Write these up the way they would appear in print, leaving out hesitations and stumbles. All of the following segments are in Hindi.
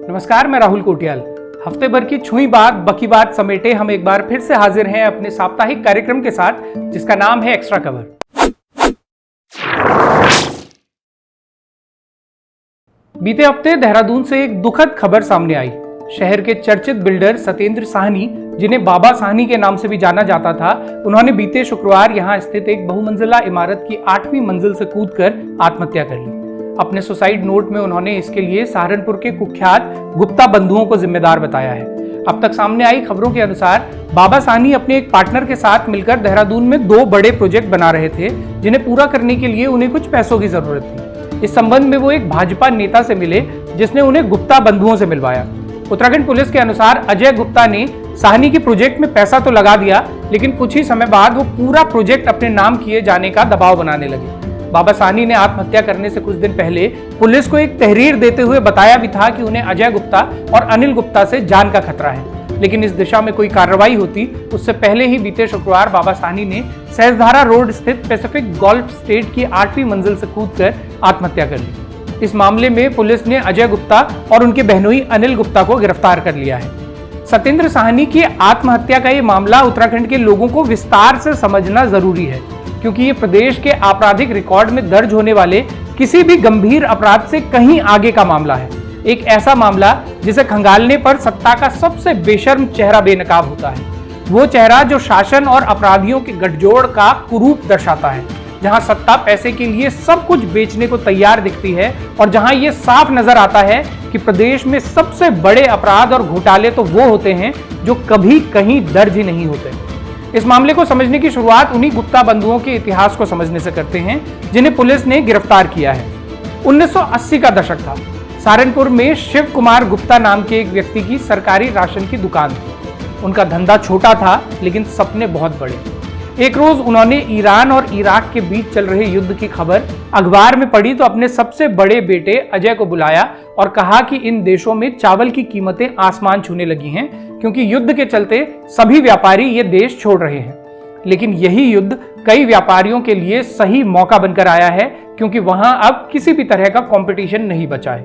नमस्कार, मैं राहुल कोटियाल। हफ्ते भर की छुई बात बकी बात समेटे हम एक बार फिर से हाजिर हैं अपने साप्ताहिक कार्यक्रम के साथ, जिसका नाम है एक्स्ट्रा कवर। बीते हफ्ते देहरादून से एक दुखद खबर सामने आई। शहर के चर्चित बिल्डर सतेंद्र साहनी, जिन्हें बाबा साहनी के नाम से भी जाना जाता था, उन्होंने बीते शुक्रवार यहां स्थित एक बहुमंजिला इमारत की 8वीं मंजिल से कूदकर आत्महत्या कर ली। अपने सुसाइड नोट में उन्होंने इसके लिए सहारनपुर के कुख्यात गुप्ता बंधुओं को जिम्मेदार बताया है। अब तक सामने आई खबरों के अनुसार बाबा साहनी अपने एक पार्टनर के साथ मिलकर देहरादून में 2 बड़े प्रोजेक्ट बना रहे थे, जिन्हें पूरा करने के लिए उन्हें कुछ पैसों की जरूरत थी। इस संबंध में वो एक भाजपा नेता से मिले, जिसने उन्हें गुप्ता बंधुओं से मिलवाया। उत्तराखंड पुलिस के अनुसार अजय गुप्ता ने साहनी की प्रोजेक्ट में पैसा तो लगा दिया, लेकिन कुछ ही समय बाद वो पूरा प्रोजेक्ट अपने नाम किए जाने का दबाव बनाने लगे। बाबा साहनी ने आत्महत्या करने से कुछ दिन पहले पुलिस को एक तहरीर देते हुए बताया भी था कि उन्हें अजय गुप्ता और अनिल गुप्ता से जान का खतरा है, लेकिन इस दिशा में कोई कार्रवाई होती उससे पहले ही बीते शुक्रवार बाबा साहनी ने सहस्त्रधारा रोड स्थित पैसिफिक गोल्फ स्टेट की 8वीं मंजिल से कूदकर आत्महत्या कर ली। इस मामले में पुलिस ने अजय गुप्ता और उनके बहनोई अनिल गुप्ता को गिरफ्तार कर लिया है। सतेंद्र साहनी की आत्महत्या का ये मामला उत्तराखंड के लोगों को विस्तार से समझना जरूरी है, क्योंकि ये प्रदेश के आपराधिक रिकॉर्ड में दर्ज होने वाले किसी भी गंभीर अपराध से कहीं आगे का मामला है। एक ऐसा मामला जिसे खंगालने पर सत्ता का सबसे बेशर्म चेहरा बेनकाब होता है। वो चेहरा जो शासन और अपराधियों के गठजोड़ का कुरूप दर्शाता है, जहां सत्ता पैसे के लिए सब कुछ बेचने को तैयार दिखती है और जहां ये साफ नजर आता है कि प्रदेश में सबसे बड़े अपराध और घोटाले तो वो होते हैं जो कभी कहीं दर्ज ही नहीं होते। इस मामले को समझने की शुरुआत उन्हीं गुप्ता बंधुओं के इतिहास को समझने से करते हैं, जिन्हें पुलिस ने गिरफ्तार किया है। 1980 का दशक था। सहारनपुर में शिव कुमार गुप्ता नाम के एक व्यक्ति की सरकारी राशन की दुकान थी। उनका धंधा छोटा था, लेकिन सपने बहुत बड़े। एक रोज उन्होंने ईरान और इराक के बीच चल रहे युद्ध की खबर अखबार में पढ़ी, तो अपने सबसे बड़े बेटे अजय को बुलाया और कहा कि इन देशों में चावल की कीमतें आसमान छूने लगी हैं, क्योंकि युद्ध के चलते सभी व्यापारी ये देश छोड़ रहे हैं। लेकिन यही युद्ध कई व्यापारियों के लिए सही मौका बनकर आया है, क्योंकि वहां अब किसी भी तरह का कंपटीशन नहीं बचा है।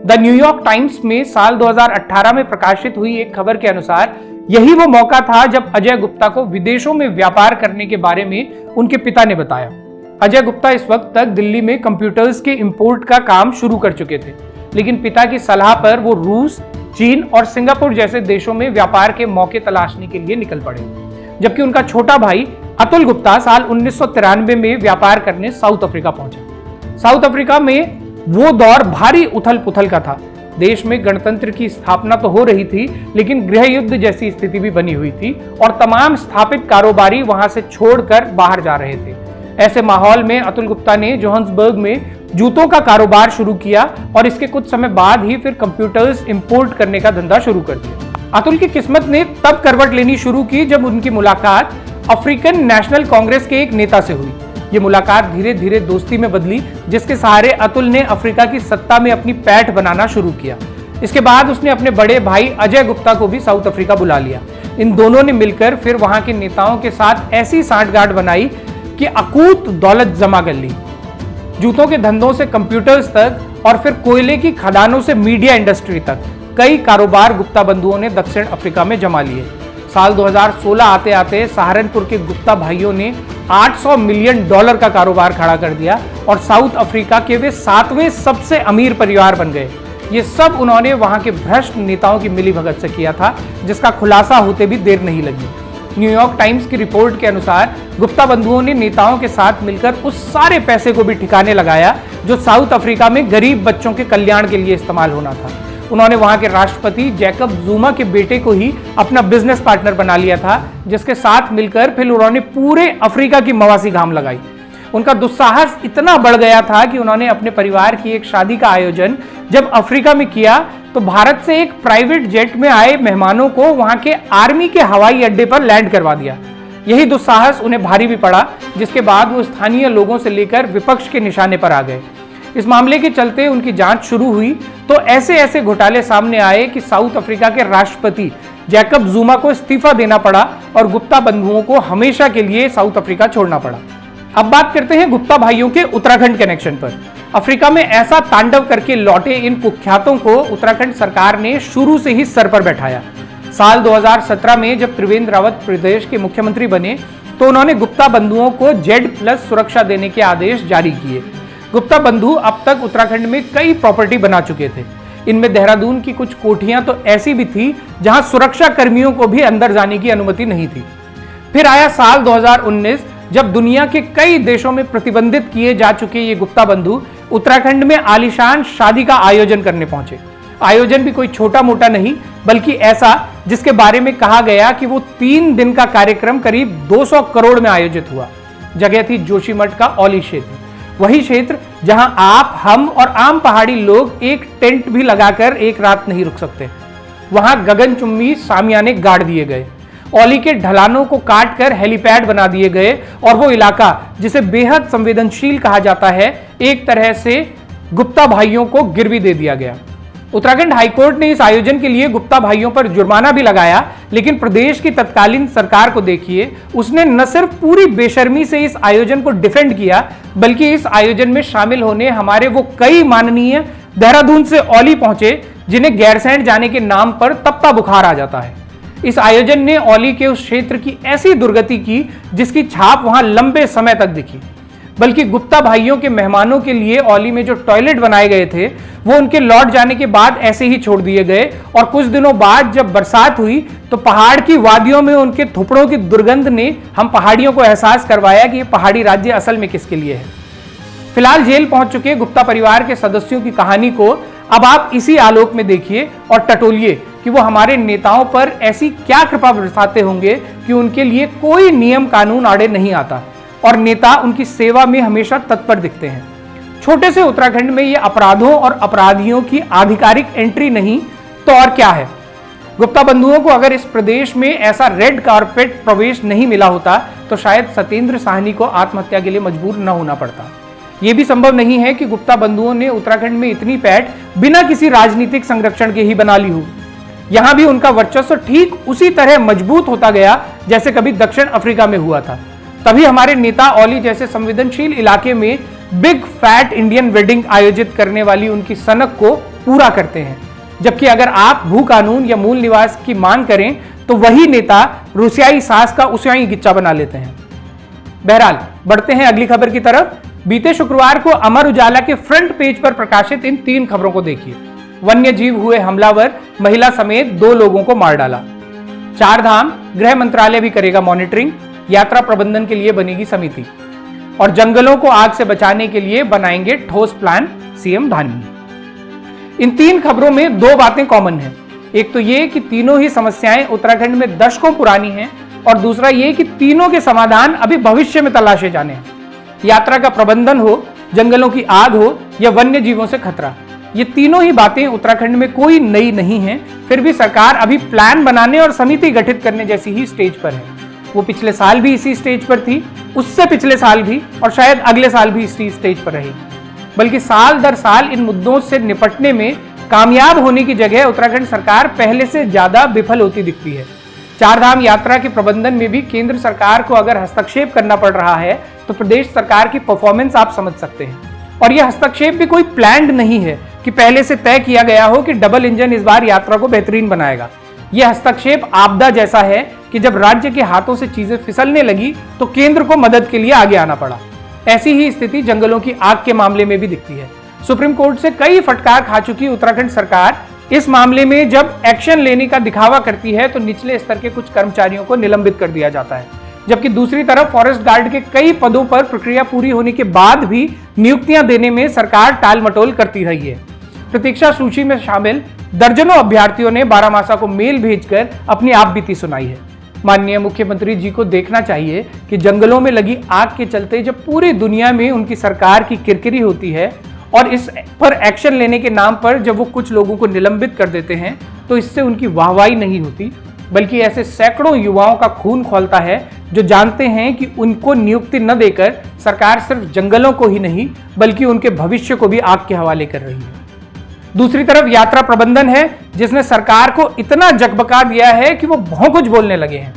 द न्यूयॉर्क टाइम्स में साल 2018 में प्रकाशित हुई एक खबर के अनुसार यही वो मौका था जब अजय गुप्ता को विदेशों में व्यापार करने के बारे में उनके पिता ने बताया। अजय गुप्ता इस वक्त तक दिल्ली में कंप्यूटर्स के इंपोर्ट का काम शुरू कर चुके थे, लेकिन पिता की सलाह पर वो रूस, चीन और सिंगापुर जैसे देशों में व्यापार के मौके तलाशने के लिए निकल पड़े। जबकि उनका छोटा भाई अतुल गुप्ता साल 1993 में व्यापार करने साउथ अफ्रीका पहुंचा। साउथ अफ्रीका में वो दौर भारी उथल पुथल का था। देश में गणतंत्र की स्थापना तो हो रही थी, लेकिन गृह युद्ध जैसी स्थिति भी बनी हुई थी और तमाम स्थापित कारोबारी वहां से छोड़कर बाहर जा रहे थे। ऐसे माहौल में अतुल गुप्ता ने जोहान्सबर्ग में जूतों का कारोबार शुरू किया और इसके कुछ समय बाद ही फिर कंप्यूटर्स इंपोर्ट करने का धंधा शुरू कर दिया। अतुल की किस्मत ने तब करवट लेनी शुरू की जब उनकी मुलाकात अफ्रीकन नेशनल कांग्रेस के एक नेता से हुई। ये मुलाकात धीरे धीरे दोस्ती में बदली, जिसके सहारे अतुल ने अफ्रीका की सत्ता में अपनी पैठ बनाना शुरू किया। इसके बाद उसने अपने बड़े भाई अजय गुप्ता को भी साउथ अफ्रीका बुला लिया। इन दोनों ने मिलकर फिर वहां के नेताओं के साथ ऐसी सांठगांठ बनाई कि अकूत दौलत जमा कर ली। जूतों के धंधों से कंप्यूटर्स तक और फिर कोयले की खदानों से मीडिया इंडस्ट्री तक कई कारोबार गुप्ता बंधुओं ने दक्षिण अफ्रीका में जमा लिए। साल 2016 आते आते सहारनपुर के गुप्ता भाइयों ने $800 मिलियन का कारोबार खड़ा कर दिया और साउथ अफ्रीका के वे 7वें सबसे अमीर परिवार बन गए। ये सब उन्होंने वहां के भ्रष्ट नेताओं की मिलीभगत से किया था, जिसका खुलासा होते भी देर नहीं लगी। न्यूयॉर्क टाइम्स की रिपोर्ट के अनुसार गुप्ता बंधुओं ने नेताओं के साथ मिलकर उस सारे पैसे को भी ठिकाने लगाया जो साउथ अफ्रीका में गरीब बच्चों के कल्याण के लिए इस्तेमाल होना था। उन्होंने वहां के राष्ट्रपति जैकब जुमा के बेटे को ही अपना बिजनेस पार्टनर बना लिया था, जिसके साथ मिलकर फिर उन्होंने पूरे अफ्रीका की मवासी घाम लगाई। उनका दुस्साहस इतना बढ़ गया था कि उन्होंने अपने परिवार की एक शादी का आयोजन जब अफ्रीका में किया, तो भारत से एक प्राइवेट जेट में आए मेहमानों को वहां के आर्मी के हवाई अड्डे पर लैंड करवा दिया। यही दुस्साहस उन्हें भारी भी पड़ा, जिसके बाद वो स्थानीय लोगों से लेकर विपक्ष के निशाने पर आ गए। इस मामले के चलते उनकी जांच शुरू हुई तो ऐसे ऐसे घोटाले सामने आए कि साउथ अफ्रीका के राष्ट्रपति जैकब जुमा को इस्तीफा देना पड़ा और गुप्ता बंधुओं को हमेशा के लिए साउथ अफ्रीका छोड़ना पड़ा। अब बात करते हैं गुप्ता भाइयों के उत्तराखंड कनेक्शन पर। अफ्रीका में ऐसा तांडव करके लौटे इन कुख्यातों को उत्तराखंड सरकार ने शुरू से ही सर पर बैठाया। साल 2017 में जब त्रिवेंद्र रावत प्रदेश के मुख्यमंत्री बने तो उन्होंने गुप्ता बंधुओं को Z+ सुरक्षा देने के आदेश जारी किए। गुप्ता बंधु अब तक उत्तराखंड में कई प्रॉपर्टी बना चुके थे। इनमें देहरादून की कुछ कोठियां तो ऐसी भी थी जहां सुरक्षा कर्मियों को भी अंदर जाने की अनुमति नहीं थी। फिर आया साल 2019 जब दुनिया के कई देशों में प्रतिबंधित किए जा चुके ये गुप्ता बंधु उत्तराखंड में आलीशान शादी का आयोजन करने पहुंचे। आयोजन भी कोई छोटा मोटा नहीं बल्कि ऐसा जिसके बारे में कहा गया कि वो 3 दिन का कार्यक्रम करीब 200 करोड़ में आयोजित हुआ। जगह थी जोशीमठ का औली क्षेत्र, वही क्षेत्र जहां आप, हम और आम पहाड़ी लोग एक टेंट भी लगाकर एक रात नहीं रुक सकते। वहां गगनचुंबी सामियाने गाड़ दिए गए, औली के ढलानों को काटकर हेलीपैड बना दिए गए और वो इलाका जिसे बेहद संवेदनशील कहा जाता है एक तरह से गुप्ता भाइयों को गिरवी दे दिया गया। उत्तराखंड हाईकोर्ट ने इस आयोजन के लिए गुप्ता भाइयों पर जुर्माना भी लगाया, लेकिन प्रदेश की तत्कालीन सरकार को देखिए, उसने न सिर्फ पूरी बेशर्मी से इस आयोजन को डिफेंड किया बल्कि इस आयोजन में शामिल होने हमारे वो कई माननीय देहरादून से औली पहुंचे जिन्हें गैरसैंण जाने के नाम पर तपता बुखार आ जाता है। इस आयोजन ने औली के उस क्षेत्र की ऐसी दुर्गति की जिसकी छाप वहां लंबे समय तक दिखी। बल्कि गुप्ता भाइयों के मेहमानों के लिए औली में जो टॉयलेट बनाए गए थे वो उनके लौट जाने के बाद ऐसे ही छोड़ दिए गए और कुछ दिनों बाद जब बरसात हुई तो पहाड़ की वादियों में उनके थुपड़ों की दुर्गंध ने हम पहाड़ियों को एहसास करवाया कि ये पहाड़ी राज्य असल में किसके लिए है। फिलहाल जेल पहुंच चुके गुप्ता परिवार के सदस्यों की कहानी को अब आप इसी आलोक में देखिए और टटोलिए कि वो हमारे नेताओं पर ऐसी क्या कृपा बरसाते होंगे कि उनके लिए कोई नियम कानून आड़े नहीं आता और नेता उनकी सेवा में हमेशा तत्पर दिखते हैं। छोटे से उत्तराखंड में ये अपराधों और अपराधियों की आधिकारिक एंट्री नहीं तो और क्या है। गुप्ता बंधुओं को अगर इस प्रदेश में ऐसा रेड कारपेट प्रवेश नहीं मिला होता तो शायद सत्येंद्र साहनी को आत्महत्या के लिए मजबूर न होना पड़ता। यह भी संभव नहीं है कि गुप्ता बंधुओं ने उत्तराखंड में इतनी पैठ बिना किसी राजनीतिक संरक्षण के ही बना ली हो। यहां भी उनका वर्चस्व ठीक उसी तरह मजबूत होता गया जैसे कभी दक्षिण अफ्रीका में हुआ था। तभी हमारे नेता औली जैसे संवेदनशील इलाके में बिग फैट इंडियन वेडिंग आयोजित करने वाली उनकी सनक को पूरा करते हैं। जबकि अगर आप भू कानून या मूल निवास की मांग करें तो वही नेता रूसियाई सास का उसियाई गिच्चा बना लेते हैं। बहरहाल बढ़ते हैं अगली खबर की तरफ। बीते शुक्रवार को अमर उजाला के फ्रंट पेज पर प्रकाशित इन 3 खबरों को देखिए। वन्य जीव हुए हमलावर, महिला समेत 2 लोगों को मार डाला। 4 धाम, गृह मंत्रालय भी करेगा मॉनिटरिंग, यात्रा प्रबंधन के लिए बनेगी समिति और जंगलों को आग से बचाने के लिए बनाएंगे ठोस प्लान, सीएम धामी। इन 3 खबरों में 2 बातें कॉमन हैं। एक तो ये कि तीनों ही समस्याएं उत्तराखंड में दशकों पुरानी हैं और दूसरा ये कि तीनों के समाधान अभी भविष्य में तलाशे जाने हैं। यात्रा का प्रबंधन हो, जंगलों की आग हो या वन्य जीवों से खतरा, ये तीनों ही बातें उत्तराखंड में कोई नई नहीं हैं। फिर भी सरकार अभी प्लान बनाने और समिति गठित करने जैसी ही स्टेज पर है। वो पिछले साल भी इसी स्टेज पर थी, उससे पिछले साल भी और शायद अगले साल भी इसी स्टेज पर रहेगी। बल्कि साल दर साल इन मुद्दों से निपटने में कामयाब होने की जगह उत्तराखंड सरकार पहले से ज्यादा विफल होती दिखती है। 4 धाम यात्रा के प्रबंधन में भी केंद्र सरकार को अगर हस्तक्षेप करना पड़ रहा है तो प्रदेश सरकार की परफॉर्मेंस आप समझ सकते हैं। और यह हस्तक्षेप भी कोई प्लान्ड नहीं है कि पहले से तय किया गया हो कि डबल इंजन इस बार यात्रा को बेहतरीन बनाएगा। यह हस्तक्षेप आपदा जैसा है कि जब राज्य के हाथों से चीजें फिसलने लगी तो केंद्र को मदद के लिए आगे आना पड़ा। ऐसी ही स्थिति जंगलों की आग के मामले में भी दिखती है। सुप्रीम कोर्ट से कई फटकार खा चुकी उत्तराखंड सरकार इस मामले में जब एक्शन लेने का दिखावा करती है तो निचले स्तर के कुछ कर्मचारियों को निलंबित कर दिया जाता है, जबकि दूसरी तरफ फॉरेस्ट गार्ड के कई पदों पर प्रक्रिया पूरी होने के बाद भी नियुक्तियां देने में सरकार टाल मटोल करती रही है। प्रतीक्षा सूची में शामिल दर्जनों अभ्यर्थियों ने बारामासा को मेल भेजकर अपनी आप बीती सुनाई है। माननीय मुख्यमंत्री जी को देखना चाहिए कि जंगलों में लगी आग के चलते जब पूरी दुनिया में उनकी सरकार की किरकिरी होती है और इस पर एक्शन लेने के नाम पर जब वो कुछ लोगों को निलंबित कर देते हैं तो इससे उनकी वाहवाही नहीं होती, बल्कि ऐसे सैकड़ों युवाओं का खून खौलता है जो जानते हैं कि उनको नियुक्ति न देकर सरकार सिर्फ जंगलों को ही नहीं बल्कि उनके भविष्य को भी आग के हवाले कर रही है। दूसरी तरफ यात्रा प्रबंधन है जिसने सरकार को इतना जगबगा दिया है कि वो बहुत कुछ बोलने लगे हैं।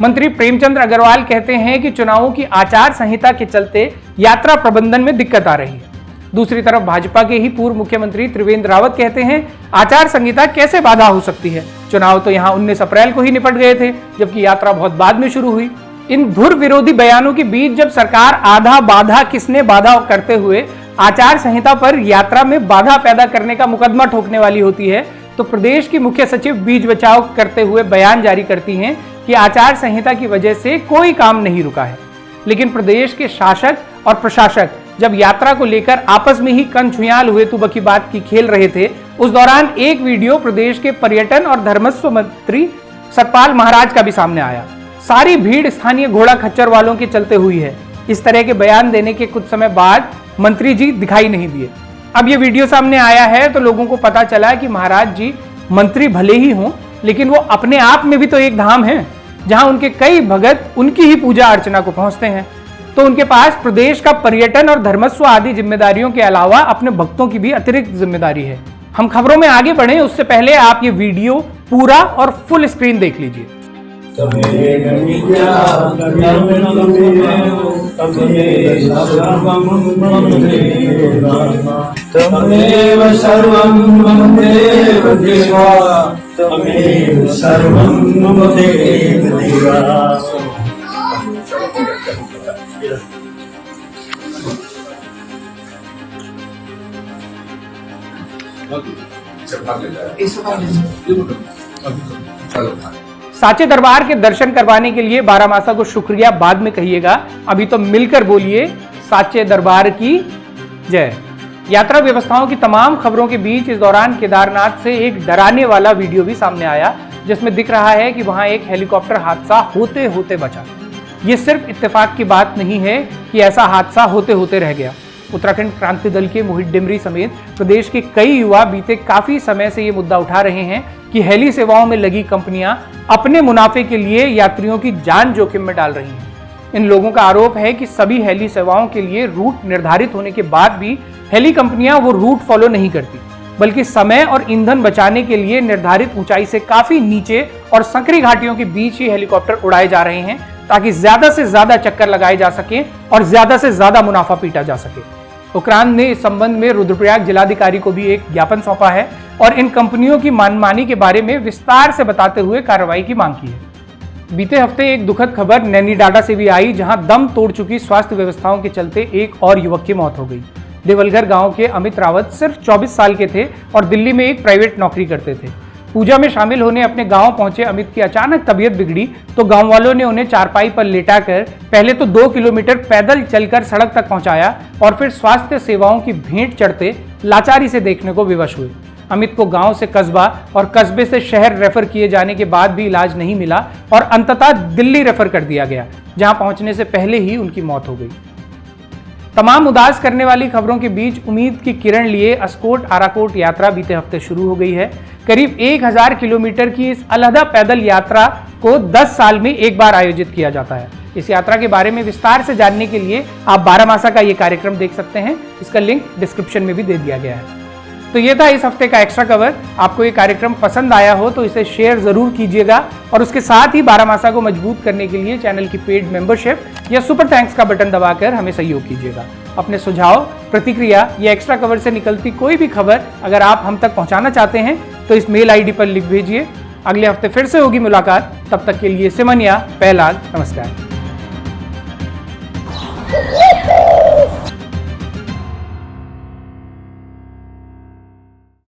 मंत्री प्रेमचंद अग्रवाल कहते हैं कि चुनावों की आचार संहिता के चलते यात्रा प्रबंधन में दिक्कत आ रही है। दूसरी तरफ भाजपा के ही पूर्व मुख्यमंत्री त्रिवेंद्र रावत कहते हैं आचार संहिता कैसे बाधा हो सकती है, चुनाव तो यहाँ 19 अप्रैल को ही निपट गए थे, जबकि यात्रा बहुत बाद में शुरू हुई। इन धुर विरोधी बयानों के बीच जब सरकार आधा बाधा किसने बाधा करते हुए आचार संहिता पर यात्रा में बाधा पैदा करने का मुकदमा ठोकने वाली होती है, तो प्रदेश की मुख्य सचिव बीच बचाव करते हुए बयान जारी करती हैं कि आचार संहिता की वजह से कोई काम नहीं रुका है। लेकिन प्रदेश के शासक और प्रशासक जब यात्रा को लेकर आपस में ही कनछुयाल हुए तुबकी की बात की खेल रहे थे, उस दौरान एक वीडियो प्रदेश के पर्यटन और धर्मस्व मंत्री सतपाल महाराज का भी सामने आया। सारी भीड़ स्थानीय घोड़ा खच्चर वालों के चलते हुई है। इस तरह के बयान देने के कुछ समय बाद मंत्री जी दिखाई नहीं दिए। अब ये वीडियो सामने आया है तो लोगों को पता चला कि महाराज जी मंत्री भले ही हों, लेकिन वो अपने आप में भी तो एक धाम है, जहां उनके कई भगत उनकी ही पूजा अर्चना को पहुंचते हैं। तो उनके पास प्रदेश का पर्यटन और धर्मस्व आदि जिम्मेदारियों के अलावा अपने भक्तों की भी अतिरिक्त जिम्मेदारी है। हम खबरों में आगे बढ़े उससे पहले आप ये वीडियो पूरा और फुल स्क्रीन देख लीजिए। साचे दरबार के दर्शन करवाने के लिए बारामासा को शुक्रिया बाद में कहिएगा, अभी तो मिलकर बोलिए साचे दरबार की जय। यात्रा व्यवस्थाओं की तमाम खबरों के बीच इस दौरान केदारनाथ से एक डराने वाला वीडियो भी सामने आया, जिसमें दिख रहा है कि वहां एक हेलीकॉप्टर हादसा होते होते बचा। ये सिर्फ इत्तेफाक की बात नहीं है कि ऐसा हादसा होते होते रह गया। उत्तराखंड क्रांति दल के मोहित डिमरी समेत प्रदेश के कई युवा बीते काफी समय से ये मुद्दा उठा रहे हैं कि हेली सेवाओं में लगी कंपनियां अपने मुनाफे के लिए यात्रियों की जान जोखिम में डाल रही हैं। इन लोगों का आरोप है कि सभी हेली सेवाओं के लिए रूट निर्धारित होने के बाद भी हेली कंपनियां वो रूट फॉलो नहीं करती, बल्कि समय और ईंधन बचाने के लिए निर्धारित ऊंचाई से काफी नीचे और संकरी घाटियों के बीच ही हेलीकॉप्टर उड़ाए जा रहे हैं, ताकि ज्यादा से ज्यादा चक्कर लगाए जा सके और ज्यादा से ज्यादा मुनाफा पीटा जा सके। उक्रांद ने इस संबंध में रुद्रप्रयाग जिलाधिकारी को भी एक ज्ञापन सौंपा है और इन कंपनियों की मनमानी के बारे में विस्तार से बताते हुए कार्रवाई की मांग की है। बीते हफ्ते एक दुखद खबर नैनीडाडा से भी आई, जहां दम तोड़ चुकी स्वास्थ्य व्यवस्थाओं के चलते एक और युवक की मौत हो गई। देवलघर गांव के अमित रावत सिर्फ 24 साल के थे और दिल्ली में एक प्राइवेट नौकरी करते थे। पूजा में शामिल होने अपने गांव पहुंचे अमित की अचानक तबीयत बिगड़ी तो गांव वालों ने उन्हें चारपाई पर लेटाकर पहले तो 2 किलोमीटर पैदल चलकर सड़क तक पहुंचाया और फिर स्वास्थ्य सेवाओं की भेंट चढ़ते लाचारी से देखने को विवश हुए। अमित को गांव से कस्बा और कस्बे से शहर रेफर किए जाने के बाद भी इलाज नहीं मिला और अंततः दिल्ली रेफर कर दिया गया, जहां पहुंचने से पहले ही उनकी मौत हो गई। तमाम उदास करने वाली खबरों के बीच उम्मीद की किरण लिए अस्कोट आराकोट यात्रा बीते हफ्ते शुरू हो गई है। करीब 1000 किलोमीटर की इस अलहदा पैदल यात्रा को 10 साल में एक बार आयोजित किया जाता है। इस यात्रा के बारे में विस्तार से जानने के लिए आप बारामासा का ये कार्यक्रम देख सकते हैं, इसका लिंक डिस्क्रिप्शन में भी दे दिया गया है। तो ये था इस हफ्ते का एक्स्ट्रा कवर। आपको ये कार्यक्रम पसंद आया हो तो इसे शेयर जरूर कीजिएगा और उसके साथ ही बारामासा को मजबूत करने के लिए चैनल की पेड मेंबरशिप या सुपर थैंक्स का बटन दबाकर हमें सहयोग कीजिएगा। अपने सुझाव, प्रतिक्रिया या एक्स्ट्रा कवर से निकलती कोई भी खबर अगर आप हम तक पहुंचाना चाहते हैं तो इस मेल आईडी पर लिख भेजिए। अगले हफ्ते फिर से होगी मुलाकात, तब तक के लिए सिमनिया पहलाग, नमस्कार।